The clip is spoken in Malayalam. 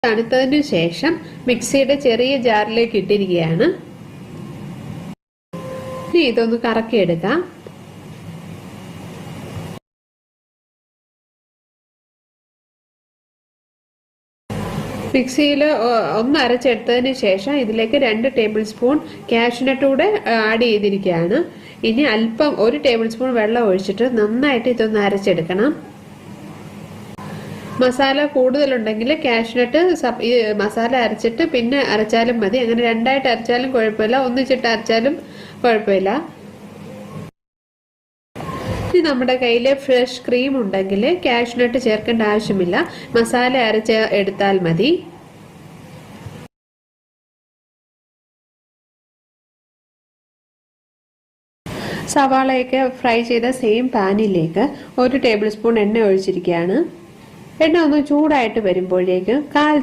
തണുത്തതിനു ശേഷം മിക്സിയുടെ ചെറിയ ജാറിലേക്ക് ഇട്ടിരിക്കുകയാണ്. ഇനി ഇതൊന്ന് കറക്കിയെടുക്കാം. മിക്സിയിൽ ഒന്ന് അരച്ചെടുത്തതിന് ശേഷം ഇതിലേക്ക് 2 ടേബിൾ സ്പൂൺ കാഷ്യൂനട്ട് കൂടെ ആഡ് ചെയ്തിരിക്കുകയാണ്. ഇനി അല്പം 1 ടേബിൾ സ്പൂൺ വെള്ളം ഒഴിച്ചിട്ട് നന്നായിട്ട് ഇതൊന്ന് അരച്ചെടുക്കണം. മസാല കൂടുതലുണ്ടെങ്കിൽ കാഷ്യൂനട്ട് മസാല അരച്ചിട്ട് പിന്നെ അരച്ചാലും മതി. അങ്ങനെ രണ്ടായിട്ട് അരച്ചാലും കുഴപ്പമില്ല, ഒന്നിച്ചിട്ട് അരച്ചാലും കുഴപ്പമില്ല. ഇനി നമ്മുടെ കയ്യിൽ ഫ്രഷ് ക്രീം ഉണ്ടെങ്കിൽ കാഷ്യൂനട്ട് ചേർക്കേണ്ട ആവശ്യമില്ല, മസാല അരച്ച് എടുത്താൽ മതി. സവാളയൊക്കെ ഫ്രൈ ചെയ്ത സെയിം പാനിലേക്ക് 1 ടേബിൾ സ്പൂൺ എണ്ണ ഒഴിച്ചിരിക്കുകയാണ്. എണ്ണ ഒന്ന് ചൂടായിട്ട് വരുമ്പോഴേക്ക് 1/4